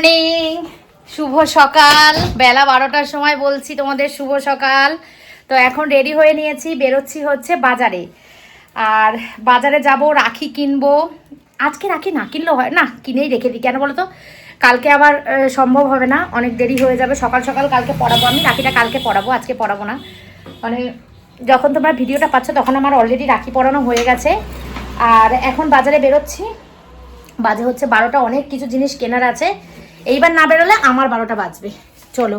Morning, শুভ সকাল। বেলা 12টার সময় বলছি তোমাদের শুভ সকাল। তো এখন রেডি হয়ে নিয়েছি, বেরোচ্ছি হচ্ছে বাজারে। আর বাজারে যাব, রাখি কিনবো। আজকে রাখি না কিনলেও হয় না, কিনেই রেখে দিই। কেন বলো তো, কালকে আবার সম্ভব হবে না, অনেক দেরি হয়ে যাবে। সকাল সকাল কালকে পরাবো, আমি রাখিটা কালকে পরাবো, আজকে পরাবো না। মানে যখন তোমরা ভিডিওটা পাচ্ছ তখন আমার অলরেডি রাখি পরানো হয়ে গেছে। আর এখন বাজারে বেরোচ্ছি, বাজে হচ্ছে 12টা। অনেক কিছু জিনিস কেনার আছে, এইবার না বেরোলে আমার 12টা বাজবে। চলো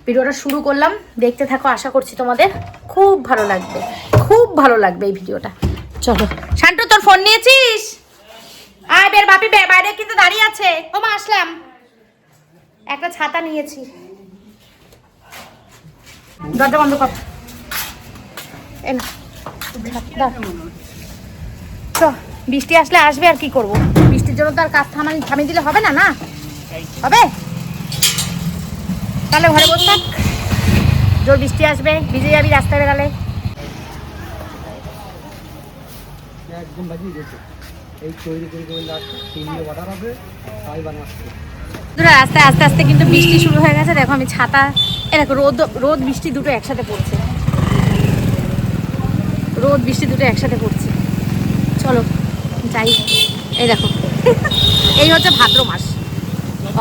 ভিডিওটা শুরু করলাম, দেখতে থাকো। আশা করছি তোমাদের খুব ভালো লাগবে, খুব ভালো লাগবে এই ভিডিওটা। চলো। শান্টু, তোর ফোন নিয়েছিস? আয় বের, বাপি বাইরে কিন্তু দাঁড়িয়ে আছে। ও মা, আসলাম। একটা ছাতা নিয়েছি। দরজা বন্ধ কর। এ না, তো বৃষ্টি আসলে আসবে, আর কি করব। বৃষ্টির জন্য তো আর কাজ থামিয়ে দিলে হবে না, না হবে? তাহলে ঘরে বসে থাক, জোর বৃষ্টি আসবে, ভিজে যাবি রাস্তায় বেরালে। রাস্তায় আস্তে আস্তে কিন্তু বৃষ্টি শুরু হয়ে গেছে। দেখো আমি ছাতা, দেখো রোদ বৃষ্টি দুটো একসাথে পড়ছে। রোদ বৃষ্টি দুটো একসাথে পড়ছে। চলো যাই। এই দেখো, এই হচ্ছে ভাদ্র মাস,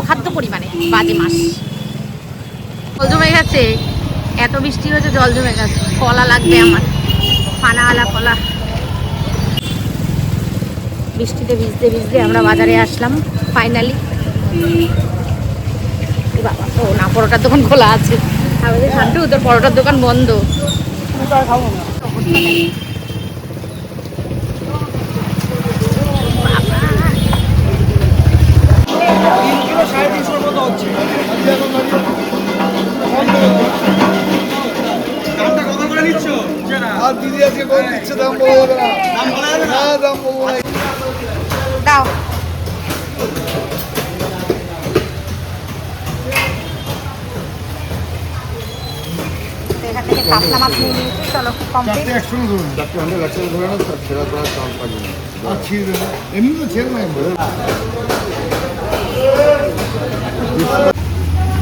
অখাদ্য পরিমাণে বাজে মাস। জল জমে গেছে, এত বৃষ্টি হয়েছে, জল জমে গেছে। কলা লাগবে আমার, পানাওয়ালা কলা। বৃষ্টিতে ভিজতে ভিজতে আমরা বাজারে আসলাম ফাইনালি। বাবা, ও না, পরোটার দোকান খোলা আছে। আমাদের শান্টু, তোর পরোটার দোকান বন্ধ। দাও। এখান থেকে কাতলা মাছ নিয়ে নিয়েছি। চলো কমপ্লিট।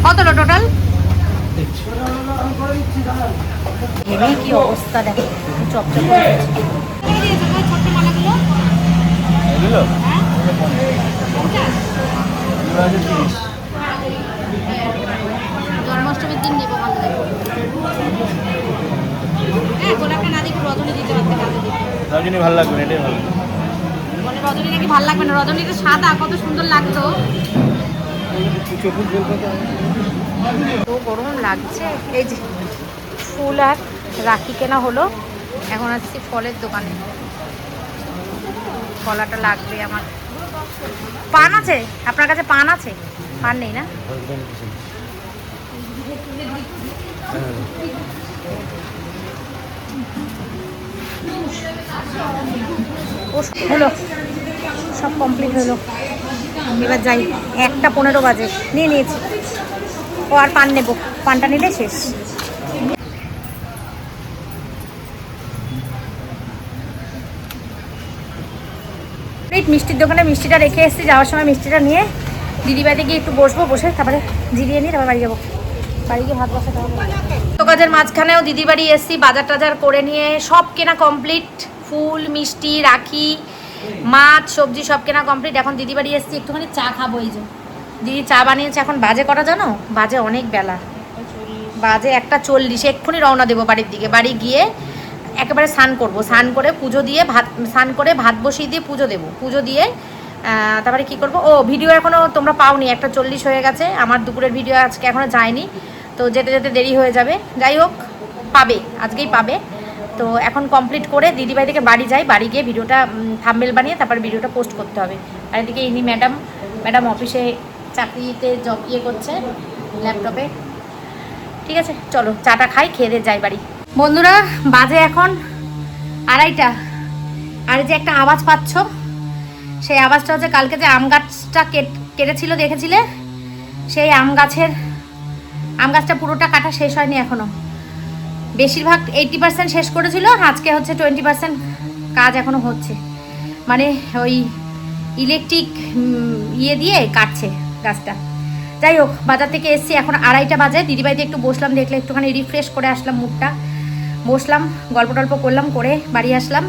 কত টোটাল? কি অবস্থা দেখো, চপচপ জন্মাষ্টমীর দিন নেবো। ভালো হ্যাঁ, গোলাপটা না দিকে রজনী দিতে পারতে, কাজে দিতে রজনী ভালো লাগবে না, এটাই ভালো বলে। রজনী নাকি ভালো লাগবে না, রজনীটা সাদা কত সুন্দর লাগতো। তো গরম লাগছে। এই যে ফুল আর রাখি কেনা হলো, এখন আসছি ফলের দোকানে। কলাটা লাগবে আমার। পান আছে আপনার কাছে? পান আছে? পান নেই না? ও হলো, সব কমপ্লিট হলো। এবার যাই, 1:15 বাজে। নিয়ে নিয়েছি। ও আর পান নেবো, পানটা নিলে শেষ। মিষ্টির দোকানে মিষ্টিটা রেখে এসেছি, যাওয়ার সময় মিষ্টিটা নিয়ে দিদিবাড়িতে গিয়ে একটু বসবো, বসে তারপরে জিরিয়ে নিয়ে তারপরে বাড়ি যাবো। বাড়ি গিয়ে ভাত বসাতে হবে। তো কাজের মাঝখানেও দিদির বাড়ি এসেছি, বাজার টাজার করে নিয়ে সব কেনা কমপ্লিট। ফুল, মিষ্টি, রাখি, মাছ, সবজি সব কেনা কমপ্লিট। এখন দিদি বাড়ি এসেছি, একটুখানি চা খাবো। এই যে দিদি চা বানিয়েছে। এখন বাজে করা জানো, বাজে অনেক বেলা, বাজে 1:40। এক্ষুনি রওনা দেবো বাড়ির দিকে। বাড়ি গিয়ে একেবারে স্নান করবো, স্নান করে পুজো দিয়ে স্নান করে ভাত বসিয়ে দিয়ে পুজো দেবো। পুজো দিয়ে তারপরে কি করব। ও ভিডিও এখনও তোমরা পাওনি, 1:40 হয়ে গেছে। আমার দুপুরের ভিডিও আজকে এখনও যায়নি, তো যেতে যেতে দেরি হয়ে যাবে। যাই হোক, পাবে, আজকেই পাবে। তো এখন কমপ্লিট করে দিদিভাই থেকে বাড়ি যাই। বাড়ি গিয়ে ভিডিওটা থাম্বনেল বানিয়ে তারপর ভিডিওটা পোস্ট করতে হবে। আর এদিকে ইনি ম্যাডাম অফিসে চাকরিতে জব করছে ল্যাপটপে। ঠিক আছে, চলো চাটা খাই, খেয়ে দিয়ে যাই বাড়ি। বন্ধুরা, বাজে এখন 2:30। আর যে একটা আওয়াজ পাচ্ছ, সেই আওয়াজটা হচ্ছে কালকে যে আম গাছটা কেটেছিল, দেখেছিলে? সেই আম গাছটা পুরোটা কাটা শেষ হয়নি এখনো। বেশিরভাগ 80% শেষ করেছিল, আজকে হচ্ছে 20% কাজ এখনো হচ্ছে। মানে ওই ইলেকট্রিক ইয়ে দিয়ে কাটছে গাছটা। যাই হোক, বাজার থেকে এসছি, এখন 2:30 বাজে। দিদিবাড়িতে একটু বসলাম, দেখলে একটুখানি রিফ্রেশ করে আসলাম মুখটা, বসলাম, গল্প টল্প করলাম, করে বাড়ি আসলাম।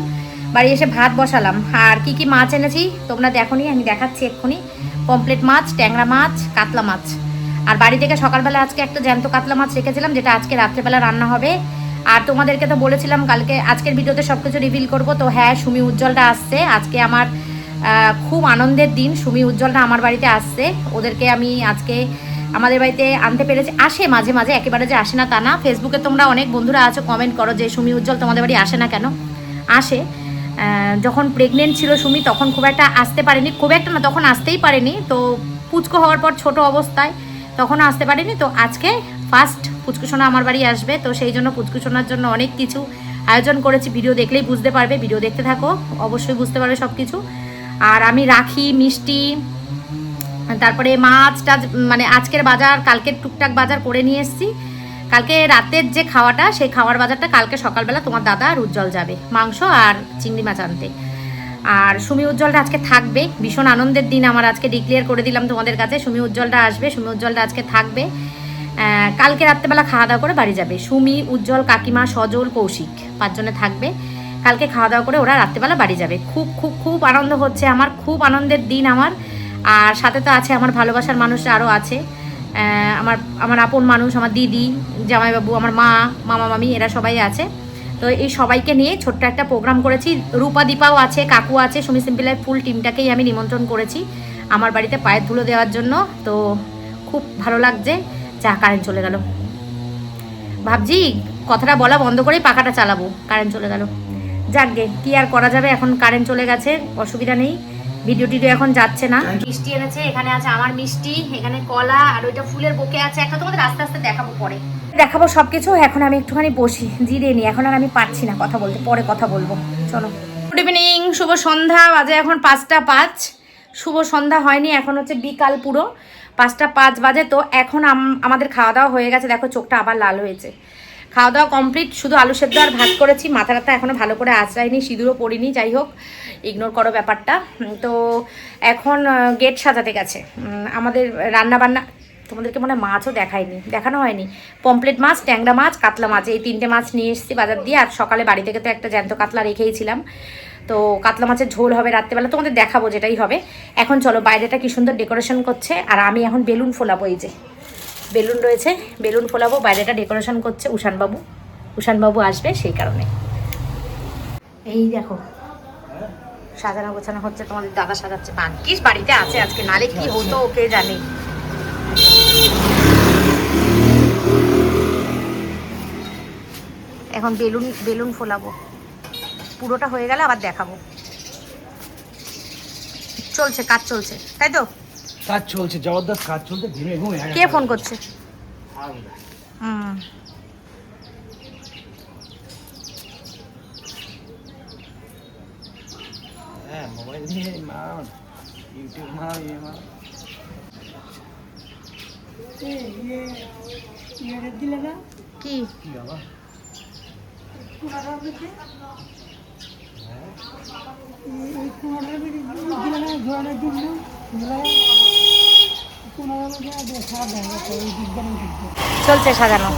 বাড়ি এসে ভাত বসালাম। আর কি কি মাছ এনেছি তোমরা দেখোনি, আমি দেখাচ্ছি এক্ষুনি। পমপ্লেট মাছ, ট্যাংরা মাছ, কাতলা মাছ। আর বাড়ি থেকে সকালবেলা আজকে একটা জ্যান্ত কাতলা মাছ রেখেছিলাম, যেটা আজকে রাত্রেবেলা রান্না হবে। আর তোমাদেরকে তো বলেছিলাম কালকে, আজকের ভিডিওতে সব কিছু রিভিল করবো। তো হ্যাঁ, সুমি উজ্জ্বলটা আসছে আজকে। আমার খুব আনন্দের দিন, সুমি উজ্জ্বলটা আমার বাড়িতে আসছে। ওদেরকে আমি আজকে আমাদের বাড়িতে আনতে পেরেছি। আসে মাঝে মাঝে, একেবারে যে আসে না তা না। ফেসবুকে তোমরা অনেক বন্ধুরা আছো, কমেন্ট করো যে সুমি উজ্জ্বল তোমাদের বাড়ি আসে না কেন। আসে। যখন প্রেগনেন্ট ছিল সুমি তখন খুব একটা আসতে পারেনি, খুব একটা না, তখন আসতেই পারেনি। তো পুচকো হওয়ার পর ছোট অবস্থায় তখন আসতে পারেনি। তো আজকে ফার্স্ট পুচকুসোনা আমার বাড়ি আসবে। তো সেই জন্য পুচকুসোনার জন্য অনেক কিছু আয়োজন করেছি, ভিডিও দেখলেই বুঝতে পারবে। ভিডিও দেখতে থাকো, অবশ্যই বুঝতে পারবে সব কিছু। আর আমি রাখি, মিষ্টি, তারপরে মাছ টাছ, মানে আজকের বাজার কালকের টুকটাক বাজার করে নিয়ে এসেছি। কালকে রাতের যে খাওয়াটা, সেই খাওয়ার বাজারটা কালকে সকালবেলা তোমার দাদা আর উজ্জ্বল যাবে মাংস আর চিংড়ি মাছ আনতে। আর সুমি উজ্জ্বলটা আজকে থাকবে। ভীষণ আনন্দের দিন আমার, আজকে ডিক্লেয়ার করে দিলাম তোমাদের কাছে। সুমি উজ্জ্বলটা আসবে, সুমি উজ্জ্বলটা আজকে থাকবে। কালকে রাত্রেবেলা খাওয়া দাওয়া করে বাড়ি যাবে। সুমি, উজ্জ্বল, কাকিমা, সজল, কৌশিক 5 জনে থাকবে। কালকে খাওয়া দাওয়া করে ওরা রাত্রেবেলা বাড়ি যাবে। খুব খুব খুব আনন্দ হচ্ছে আমার, খুব আনন্দের দিন আমার। আর সাথে তো আছে আমার ভালোবাসার মানুষরা, আরও আছে আমার আপন মানুষ, আমার দিদি, জামাইবাবু, আমার মা, মামা মামি, এরা সবাই আছে। তো এই সবাইকে নিয়ে ছোট্ট একটা প্রোগ্রাম করেছি। রূপা দীপাও আছে, কাকু আছে, সুমি সিম্পল লাইফ ফুল টিমটাকেই আমি নিমন্ত্রণ করেছি আমার বাড়িতে পায়ের ধুলো দেওয়ার জন্য। তো খুব ভালো লাগছে। যা, কারেন্ট চলে গেল। ভাবছি কথাটা বলা বন্ধ করেই পাখাটা চালাবো, কারেন্ট চলে গেল। যাকগে, কি আর করা যাবে, এখন কারেন্ট চলে গেছে, অসুবিধা নেই। ভিডিও টিডিও এখন যাচ্ছে না। মিষ্টি এনেছে, এখানে আছে আমার মিষ্টি, এখানে কলা, আর ওইটা ফুলের বোকে আছে একটা, তোমাদের আস্তে আস্তে দেখাবো, পরে দেখাবো সবকিছু। এখন আমি একটুখানি বসি, জিরিয়ে নিই। এখন আর আমি পারছি না কথা বলতে, পরে কথা বলবো। চলো, গুড ইভিনিং, শুভ সন্ধ্যা। বাজে এখন 5টা 5। শুভ সন্ধ্যা হয়নি, এখন হচ্ছে বিকাল পুরো 5টা 5 বাজে। তো এখন আমাদের খাওয়া দাওয়া হয়ে গেছে। দেখো চোখটা আবার লাল হয়েছে। খাওয়া দাওয়া কমপ্লিট, শুধু আলু সেদ্ধ আর ভাত করেছি। মাথাটা এখনও ভালো করে আঁচড়াইনি, সিঁদুরও পড়িনি। যাই হোক, ইগনোর করো ব্যাপারটা। তো এখন গেট সাজাতে গেছে আমাদের। রান্না বান্না তোমাদেরকে মনে মাছও দেখানো হয়নি। পমপ্লেট মাছ, ট্যাংরা মাছ, কাতলা মাছ, এই 3টে মাছ নিয়ে এসেছি বাজার দিয়ে। আর সকালে বাড়ি থেকে তো একটা জ্যান্ত কাতলা রেখেইছিলাম। তো কাতলা মাছের ঝোল হবে রাত্রেবেলা, তোমাদের দেখাবো যেটাই হবে। এখন চলো, বাইরেটা কি সুন্দর ডেকোরেশন করছে। আর আমি এখন বেলুন ফোলাবো। এই যে বেলুন রয়েছে, বেলুন ফোলাবো। বাইরেটা ডেকোরেশন করছে উষানবাবু আসবে সেই কারণে। এই দেখো সাজানো গোছানো হচ্ছে, তোমাদের দাদা সাজাচ্ছে। ভাগ্যিস বাড়িতে আছে আজকে, নালে কি হতো ওকে জানে। এখন বেলুন ফোলাবো, পুরোটা হয়ে গেলে আবার দেখাবো। চলছে, কাজ চলছে, তাই তো? কাজ চলছে, জবরদস্ত কাজ চলছে। কে ফোন করছে? হ্যাঁ, মোবাইল নিয়ে মা ইউটিউব মা দিলে না কি বাবা? চলছে সাজানো।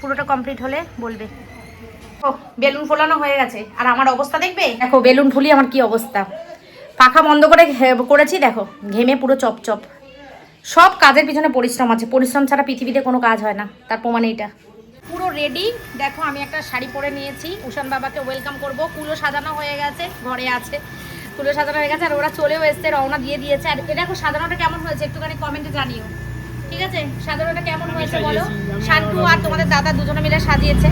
পুরোটা কমপ্লিট হলে বলবে। ও, বেলুন ফোলানো হয়ে গেছে। আর আমার অবস্থা দেখবে, দেখো বেলুন ফুলি আমার কি অবস্থা। পাখা বন্ধ করে করেছি, দেখো ঘেমে পুরো চপচপ। সব কাজের পিছনে পরিশ্রম আছে, পরিশ্রম ছাড়া পৃথিবীতে কোনো কাজ হয় না, তার প্রমাণ এইটা। পুরো রেডি। দেখো আমি একটা শাড়ি পরে নিয়েছি, উষান বাবাকে ওয়েলকাম করব। কুলো সাজানো হয়ে গেছে, ঘরে আছে কুলো সাজানো হয়ে গেছে। আর ওরা চলেও এসছে, রওনা দিয়ে দিয়েছে। আর এ দেখো সাজানোটা কেমন হয়েছে একটুখানি কমেন্টে জানিও, ঠিক আছে? সাজানোটা কেমন হয়েছে বলো। শান্টু আর তোমাদের দাদা দুজনে মিলে সাজিয়েছে।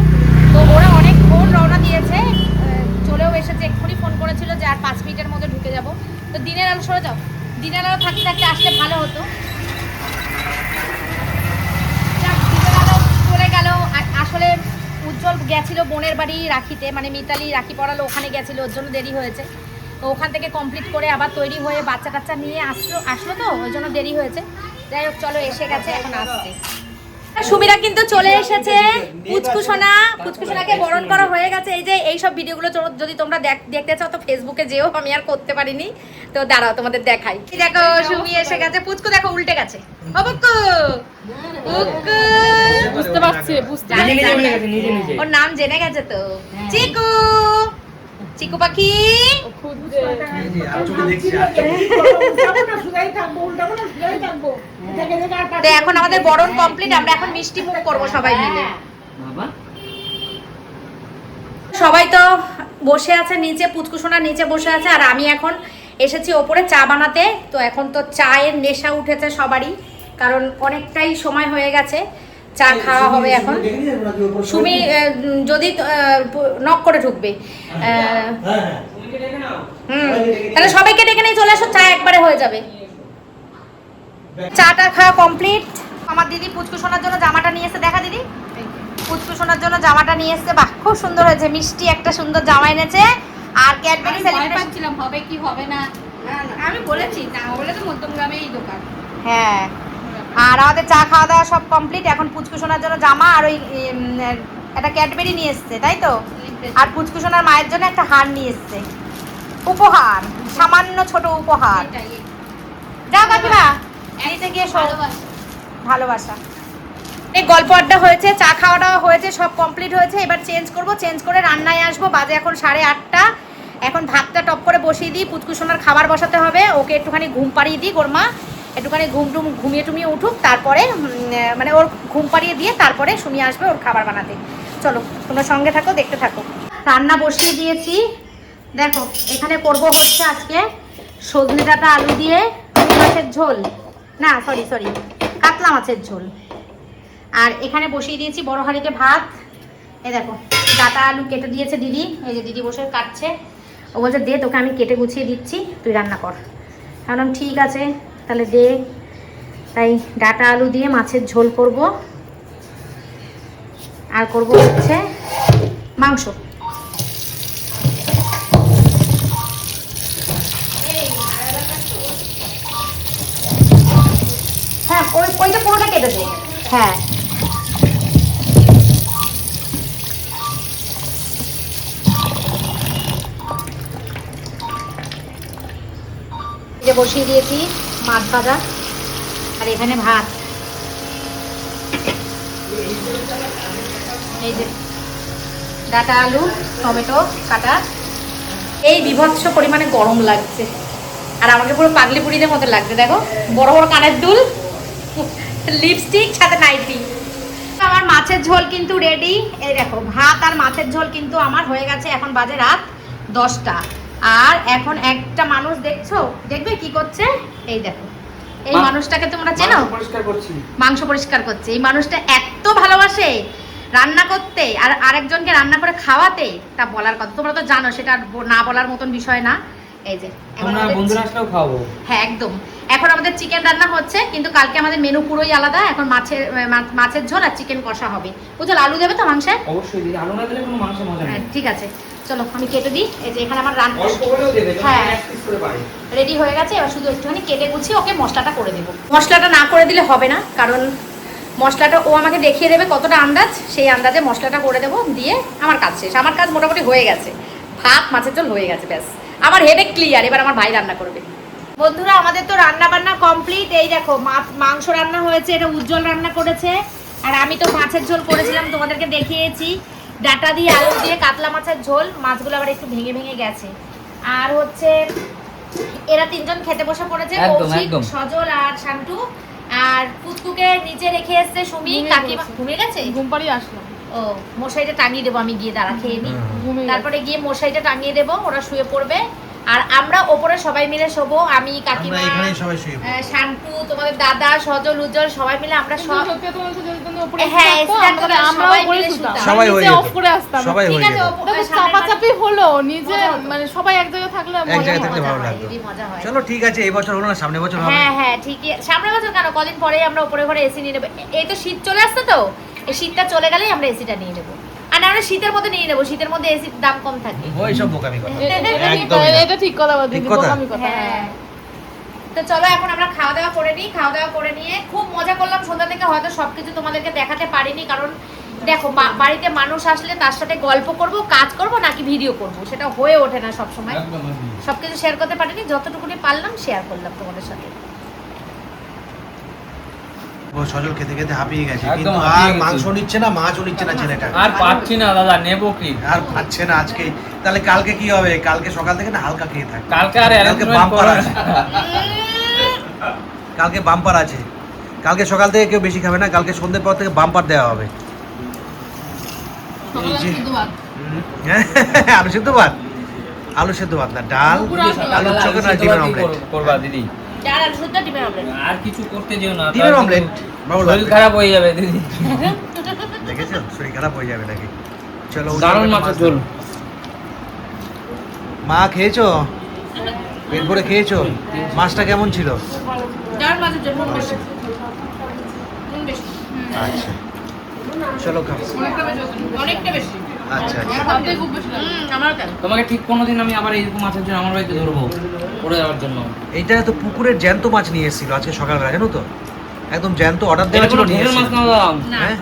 তো ওরা অনেকক্ষণ রওনা দিয়েছে, চলেও এসেছে। এক্ষুনি ফোন করেছিল যে আর 5 মিনিটের মধ্যে ঢুকে যাব। তো দিনের আলো সরে যাও, দিনের আলো থাকতে থাকতে আসলে ভালো হতো। চলে গেল। আর আসলে উজ্জ্বল গেছিল বোনের বাড়ি রাখিতে, মানে মিতালি রাখি পড়ালো, ওখানে গেছিলো, ওর জন্য দেরি হয়েছে। তো ওখান থেকে কমপ্লিট করে আবার তৈরি হয়ে বাচ্চা কাচ্চা নিয়ে আসলো তো, ওই জন্য দেরি হয়েছে। যাই হোক চলো, এসে গেছে, এখন আসছে। সুমিরা কিন্তু চলে এসেছে। পুচকুসোনাকে বরণ করা হয়ে গেছে। এই যে এইসব ভিডিওগুলো যদি তোমরা দেখতে চাও তো ফেসবুকে যেও, আমি আর করতে পারিনি, তো দাঁড়াও তোমাদের দেখাই। দেখো সুমি এসে গেছে, পুচকু দেখো উল্টে গেছে। ও বুকু বুঝতে পারছি, ওর নাম জেনে গেছে তো। চিকু চিকু পাখি। তো এখন আমাদের বরণ কমপ্লিট, আমরা এখন মিষ্টি মুখ করবো সবাই মিলে। সবাই তো বসে আছে নিচে, পুচকুসোনা নিচে বসে আছে, আর আমি এখন এসেছি ওপরে চা বানাতে। তো এখন তো চায়ের নেশা উঠেছে সবারই, কারণ অনেকটাই সময় হয়ে গেছে। চা খাওয়া হবে এখন। সুমি যদি নক করে ঢুকবে, তাহলে সবাইকে ডেকে নিয়ে চলে আসো, চা একবারে হয়ে যাবে। চাটা খাওয়া কমপ্লিট। আমার দিদি পুচকুসোনার জন্য জামাটা নিয়ে এসে, দেখা দিদি পুচকুসোনার জন্য জামাটা নিয়ে এসেছে। বাহ, খুব সুন্দর হয়েছে, মিষ্টি একটা সুন্দর জামা এনেছে। আর ক্যাডবেরি পাচ্ছিলাম হবে কি হবে না, আমি বলেছি না বলে তো মধ্যমগ্রামে এই দোকান। হ্যাঁ, আর আমাদের চা খাওয়া দাওয়া সব কমপ্লিট। এখন পুচকুসোনার জন্য জামা আর ওই একটা ক্যাডবেরি নিয়ে এসছে, তাই তো। আর পুচকুসোনার মায়ের জন্য একটা হার নিয়ে এসছে, উপহার, সামান্য ছোট উপহার। যাও কাকিমা, নিচে গিয়ে ভালোবাসা। এই গল্প আড্ডা হয়েছে, চা খাওয়া দাওয়া হয়েছে, সব কমপ্লিট হয়েছে। এবার চেঞ্জ করব, চেঞ্জ করে রান্নায় আসবো। বাজে এখন 8:30। এখন ভাতটা টপ করে বসিয়ে দিই, পুচকুসোনার খাবার বসাতে হবে। ওকে একটুখানি ঘুম পাড়িয়ে দিই, গোরমা একটুখানি ঘুমিয়ে টুমিয়ে উঠুক, তারপরে মানে ওর ঘুম পাড়িয়ে দিয়ে তারপরে সুমি আসবে ওর খাবার বানাতে। চলো তোমরা সঙ্গে থাকো, দেখতে থাকো। রান্না বসিয়ে দিয়েছি, দেখো এখানে করব হচ্ছে আজকে সজনে ডাঁটা আলু দিয়ে মাছের ঝোল, না সরি কাতলা মাছের ঝোল। আর এখানে বসিয়ে দিয়েছি বড় হাঁড়িতে ভাত। এই দেখো ডাঁটা আলু কেটে দিয়েছে দিদি, এই যে দিদি বসে কাটছে। ও বলছে দে, তোকে আমি কেটে গুছিয়ে দিচ্ছি, তুই রান্না কর। কারণ ঠিক আছে তাহলে দে। তাই ডাঁটা আলু দিয়ে মাছের ঝোল করব, আর করব হচ্ছে মাংস। হ্যাঁ, ওইটা পুরোটা কেটে দে। হ্যাঁ, বসিয়ে দিয়েছি মাছ ভাজা, আর এখানে ভাত। এই যে ডাঁটা আলু টমেটো কাটা। এই বিভৎস পরিমাণে গরম লাগছে, আর আমাকে পুরো পাগলি পুরিদের মতো লাগছে। দেখো বড় বড় কানের দুল, লিপস্টিক, সাথে নাইটি। আমার মাছের ঝোল কিন্তু রেডি। এই দেখো ভাত আর মাছের ঝোল কিন্তু আমার হয়ে গেছে। এখন বাজে রাত 10টা। আর এখন একটা মানুষ দেখবে কি করছে। এই দেখো, এই মানুষটাকে তোমরা চেনো? মাংস পরিষ্কার করছে। এই মানুষটা এত ভালোবাসে রান্না করতে আর আরেকজনকে রান্না করে খাওয়াতে, তা বলার কথা। তোমরা তো জানো, সেটা না বলার মতন বিষয় না। এই যে বন্ধুরা আসলেও খাওয়াবো। হ্যাঁ একদম। এখন আমাদের চিকেন রান্না হচ্ছে, কিন্তু কালকে আমাদের মেনু পুরোই আলাদা। এখন মাছের ঝোল আর চিকেন কষা হবে। বুঝল, আলু দেবে তো মাংসে? অবশ্যই দিদি, আলু না দিলে কোনো মাংস মজা নেই। ঠিক আছে, চলো আমি কেটে দিই। এই যে এখানে আমার রান্না হ্যাঁ রেডি হয়ে গেছে। এবার শুধু একটুখানি কেটে গুছিয়ে ওকে মশলাটা করে দেবো। মশলাটা না করে দিলে হবে না, কারণ মশলাটা ও আমাকে দেখিয়ে দেবে কতটা আন্দাজ, সেই আন্দাজে মশলাটা করে দেবো। দিয়ে আমার কাজ শেষ। আমার কাজ মোটামুটি হয়ে গেছে, ভাত মাছের ঝোল হয়ে গেছে, ব্যাস আমার হেডেক ক্লিয়ার। এবার আমার ভাই রান্না করবে। বন্ধুরা আমাদের তো রান্না বান্না কমপ্লিট। এই দেখো মাংস রান্না হয়েছে, এটা উজ্জ্বল রান্না করেছে। আর আমি তো মাছের ঝোল করেছিলাম, তোমাদেরকে দেখিয়েছি। ডাঁটা দিয়ে আলু দিয়ে কাতলা মাছের ঝোল, মাছগুলো আবার একটু ভেঙে ভেঙে গেছে। আর হচ্ছে এরা তিনজন খেতে বসে পড়েছে, কৌশিক, সজল আর শান্টু। আর পুচকুকে নিচে রেখে এসছে সুমি। কাকিমা ঘুমিয়ে গেছে, ঘুম পাড়িয়ে আসলাম। ও মশারিটা টাঙিয়ে দেবো আমি গিয়ে, দাঁড়া খেয়ে নি, তারপরে গিয়ে মশারিটা টাঙিয়ে দেবো, ওরা শুয়ে পড়বে। আর আমরা ওপরে সবাই মিলে শোবো, আমি কাকিমা শান্টু, তোমাদের দাদা সজল উজ্জ্বল, সবাই মিলে আমরা চাপাচাপি হলো নিজে, মানে সবাই এক জায়গায় থাকলে মজা হয়। চলো ঠিক আছে, এই বছর হলো না, সামনের বছর হবে। হ্যাঁ হ্যাঁ ঠিকই, সামনের বছর কেন, কদিন পরে আমরা উপরে ঘরে এসি নিয়ে নেবো। এই তো শীত চলে আসছে, তো এই শীতটা চলে গেলেই আমরা এসিটা নিয়ে নেবো। আর আমরা শীতের মধ্যে নিয়ে নেবো, শীতের মধ্যে এসির দাম কম থাকে। ওই সব বোকামি কথা, এটা ঠিক কথা বলছি, বোকামি কথা। হ্যাঁ তো চলো এখন আমরা খাওয়া দাওয়া করে নিই। খাওয়া দাওয়া করে নিয়ে খুব মজা করলাম সন্ধ্যা থেকে, হয়তো সবকিছু তোমাদেরকে দেখাতে পারিনি, কারণ দেখো বাড়িতে মানুষ আসলে তার সাথে গল্প করব, কাজ করব, নাকি ভিডিও করব, সেটা হয়ে ওঠে না সব সময়। সবকিছু শেয়ার করতে পারিনি, যতটুকুনি পারলাম শেয়ার করলাম তোমাদের সাথে। ও সজল খেতে খেতে হাঁপিয়ে গেছে, একদম কিন্তু হাঁপিয়ে আর গেছে। মাংস নিচ্ছে না, মাছও নিচ্ছে না ছেলেটা। আর পাচ্ছি না দাদা, নেবো কি? আর পাচ্ছে না আজকে। তাহলে কালকে কি হবে? কালকে সকাল থেকে না হালকা খেয়ে থাক। কালকে আর কালকে arrangement বাম্পার করো আছে, না। কালকে বাম্পার আছে। কালকে সকাল থেকে কেউ বেশি খাবে না, কালকে সন্ধ্যের পর থেকে বাম্পার দেওয়া হবে। এই যে আলু সেদ্ধ ভাত, আলু সেদ্ধ ভাত না, ডাল, আলুর চোখে না, ডিমের অমলেট। করবা দিদি, চার আলু সেদ্ধ, ডিমের অমলেট। আর কিছু করতে যেও না, ডিমের অমলেট ভালো শরীর লাগবে। খারাপ হয়ে যাবে দিদি। দেখেছো শরীর খারাপ হয়ে যাবে নাকি? চলো দারুণ মাছের ঝোল। মা খেয়েছো? পেট ভরে খেয়েছো? মাছটা কেমন ছিল? চার মাছের জন্য নুন বেশি, নুন বেশি, আচ্ছা চলো খাও। অনেকটা বেশি। আচ্ছা আচ্ছা সবটাই খুব বেশি। আমার কেন? তোমাকে ঠিক কোনোদিন আমি আবার এইরকম মাছের জন্য আমার বাড়িতে ধরবো পড়ে যাওয়ার জন্য। এইটা তো পুকুরের জ্যান্ত মাছ নিয়ে এসেছিল আজকে সকালবেলা, জানো তো? একদম জ্যান্ত অর্ডার এটা দেওয়া ছিল, কোনো নিয়ে ঘেরের মাছ এসেছিল। না দাদা, না। হ্যাঁ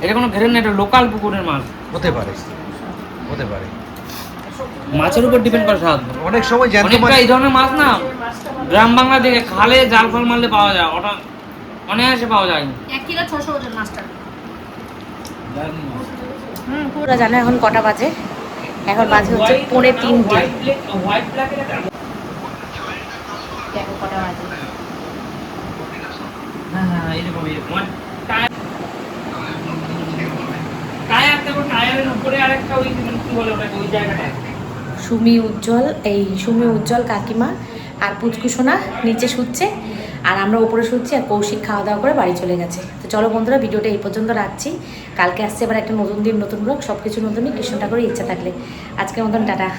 এটা কোনো ঘেরের না, এটা লোকাল পুকুরের মাছ। হতে পারে, হতে পারে। মাছের উপর ডিপেন্ড করে স্বাদ। অনেক সময় জ্যান্ত মাছ অনেকটা এই ধরনের মাছ না গ্রাম বাংলা থেকে খালে জাল ফাল মারলে পাওয়া যায়, ওটা অনায়াসে পাওয়া যায়। 1 কিলো 600 ওজন মাছটা। পুরো জানো এখন কটা বাজে? এখন বাজে হচ্ছে 2:45। দেখো কটা বাজে। হ্যাঁ, এরকম এরকম। টায়ার দেখো, টায়ারের উপরে আরেকটা ওই কি বলে ওটাকে, ওই জায়গাটা। সুমি উজ্জ্বল কাকিমা আর পুচকু সোনা নিচে শুচ্ছে, আর আমরা উপরে শুচ্ছি, আর কৌশিক খাওয়া দাওয়া করে বাড়ি চলে গেছে। তো চলো বন্ধুরা, ভিডিওটা এই পর্যন্ত রাখছি। কালকে আসছে এবার একটা নতুন দিন, নতুন ব্লগ, সব কিছু নতুনই, কৃষ্ণ ঠাকুরের ইচ্ছা থাকলে। আজকের মতন টাটা।